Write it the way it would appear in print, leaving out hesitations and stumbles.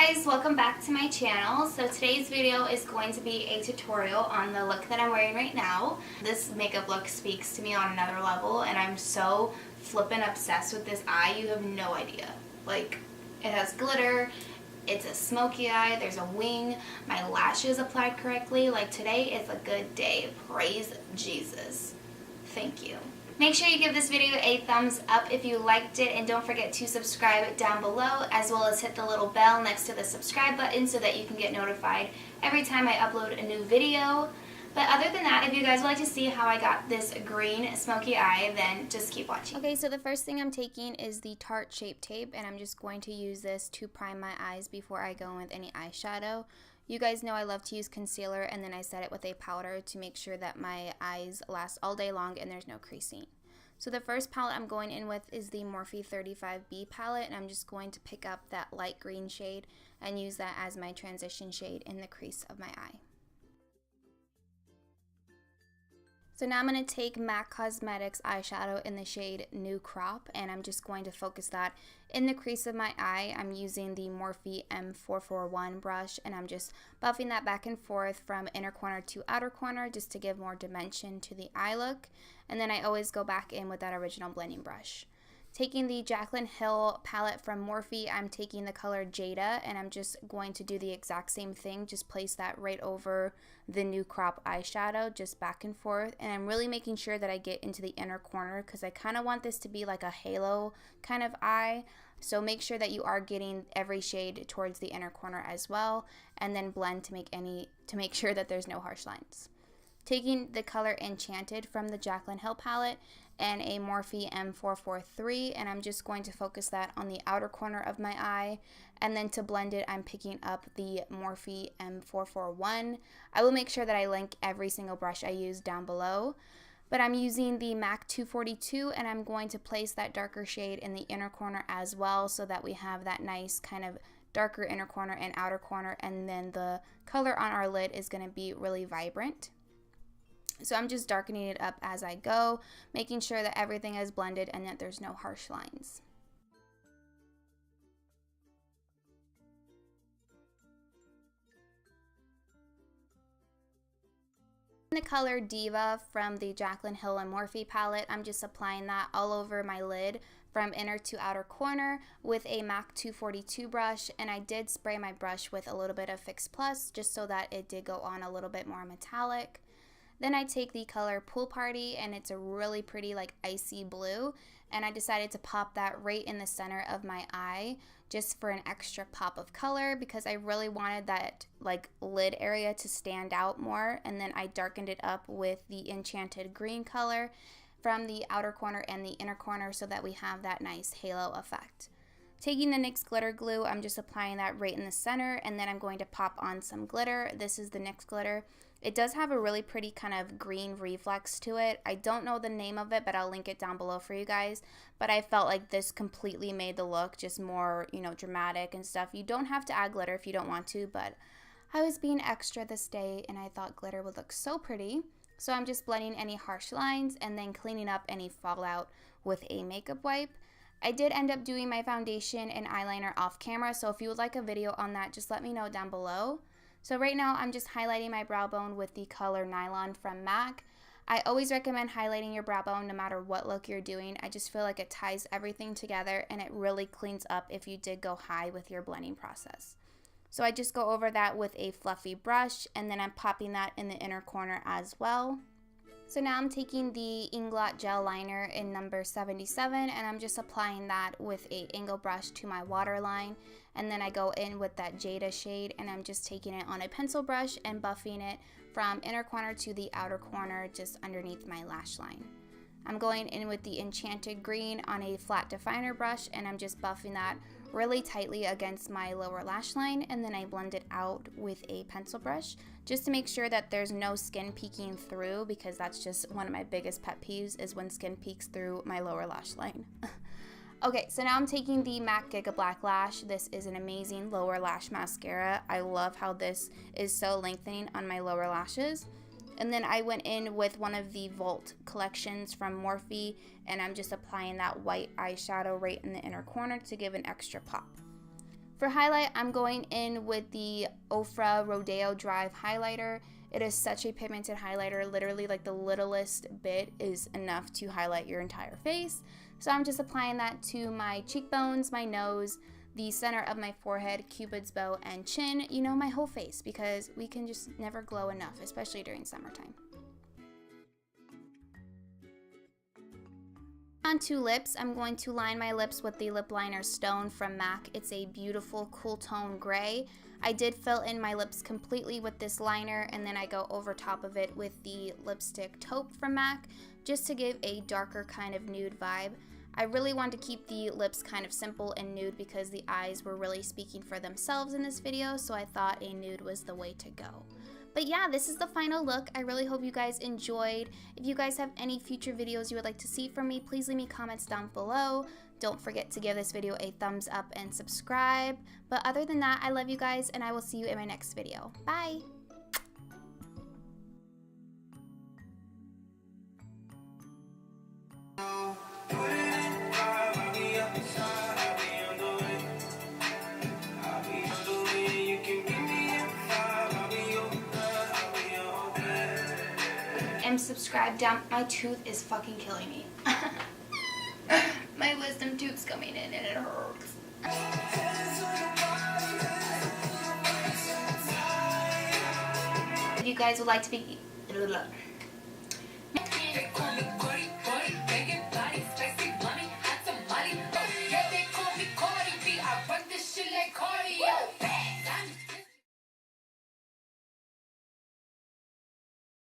guys, welcome back to my channel. So today's video is going to be a tutorial on the look that I'm wearing right now. This makeup look speaks to me on another level and I'm so flippin' obsessed with this eye, you have no idea. Like, it has glitter, it's a smoky eye, there's a wing, my lashes applied correctly. Like, today is a good day. Praise Jesus. Thank you. Make sure you give this video a thumbs up if you liked it, and don't forget to subscribe down below, as well as hit the little bell next to the subscribe button so that you can get notified every time I upload a new video. But other than that, if you guys would like to see how I got this green smoky eye, then just keep watching. Okay, so the first thing I'm taking is the Tarte Shape Tape, and I'm just going to use this to prime my eyes before I go in with any eyeshadow. You guys know I love to use concealer, and then I set it with a powder to make sure that my eyes last all day long and there's no creasing. So the first palette I'm going in with is the Morphe 35B palette, and I'm just going to pick up that light green shade and use that as my transition shade in the crease of my eye. So now I'm going to take MAC Cosmetics eyeshadow in the shade New Crop, and I'm just going to focus that in the crease of my eye. I'm using the Morphe M441 brush, and I'm just buffing that back and forth from inner corner to outer corner just to give more dimension to the eye look. And then I always go back in with that original blending brush. Taking the Jaclyn Hill palette from Morphe, I'm taking the color Jada, and I'm just going to do the exact same thing, just place that right over the New Crop eyeshadow, just back and forth. And I'm really making sure that I get into the inner corner because I kind of want this to be like a halo kind of eye. So make sure that you are getting every shade towards the inner corner as well, and then blend to make sure that there's no harsh lines. Taking the color Enchanted from the Jaclyn Hill palette and a Morphe M443, and I'm just going to focus that on the outer corner of my eye. And then to blend it, I'm picking up the Morphe M441. I will make sure that I link every single brush I use down below. But I'm using the MAC 242, and I'm going to place that darker shade in the inner corner as well so that we have that nice kind of darker inner corner and outer corner, and then the color on our lid is going to be really vibrant. So I'm just darkening it up as I go, making sure that everything is blended and that there's no harsh lines. The color Diva from the Jaclyn Hill and Morphe palette, I'm just applying that all over my lid from inner to outer corner with a MAC 242 brush, and I did spray my brush with a little bit of Fix Plus just so that it did go on a little bit more metallic. Then I take the color Pool Party, and it's a really pretty like icy blue, and I decided to pop that right in the center of my eye just for an extra pop of color because I really wanted that like lid area to stand out more. And then I darkened it up with the Enchanted green color from the outer corner and the inner corner so that we have that nice halo effect. Taking the NYX Glitter Glue, I'm just applying that right in the center, and then I'm going to pop on some glitter. This is the NYX glitter. It does have a really pretty kind of green reflex to it. I don't know the name of it, but I'll link it down below for you guys. But I felt like this completely made the look just more, you know, dramatic and stuff. You don't have to add glitter if you don't want to, but I was being extra this day and I thought glitter would look so pretty. So I'm just blending any harsh lines and then cleaning up any fallout with a makeup wipe. I did end up doing my foundation and eyeliner off camera, so if you would like a video on that, just let me know down below. So right now I'm just highlighting my brow bone with the color Nylon from MAC. I always recommend highlighting your brow bone no matter what look you're doing. I just feel like it ties everything together and it really cleans up if you did go high with your blending process. So I just go over that with a fluffy brush, and then I'm popping that in the inner corner as well. So now I'm taking the Inglot gel liner in number 77, and I'm just applying that with a angle brush to my waterline, and then I go in with that Jada shade, and I'm just taking it on a pencil brush and buffing it from inner corner to the outer corner just underneath my lash line. I'm going in with the Enchanted green on a flat definer brush, and I'm just buffing that really tightly against my lower lash line, and then I blend it out with a pencil brush just to make sure that there's no skin peeking through, because that's just one of my biggest pet peeves is when skin peeks through my lower lash line. Okay, so now I'm taking the MAC Gigablack Lash. This is an amazing lower lash mascara. I love how this is so lengthening on my lower lashes. And then I went in with one of the Vaut collections from Morphe, and I'm just applying that white eyeshadow right in the inner corner to give an extra pop. For highlight, I'm going in with the Ofra Rodeo Drive highlighter. It is such a pigmented highlighter. Literally, like the littlest bit is enough to highlight your entire face. So I'm just applying that to my cheekbones, my nose, the center of my forehead, cupid's bow, and chin. You know, my whole face, because we can just never glow enough, especially during summertime. On to lips, I'm going to line my lips with the lip liner Stone from MAC. It's a beautiful cool tone gray. I did fill in my lips completely with this liner, and then I go over top of it with the lipstick Taupe from MAC, just to give a darker kind of nude vibe. I really want to keep the lips kind of simple and nude because the eyes were really speaking for themselves in this video, so I thought a nude was the way to go. But yeah, this is the final look. I really hope you guys enjoyed. If you guys have any future videos you would like to see from me, please leave me comments down below. Don't forget to give this video a thumbs up and subscribe. But other than that, I love you guys, and I will see you in my next video. Bye! And subscribe down. My tooth is fucking killing me. My wisdom tooth's coming in and it hurts. If you guys would like to be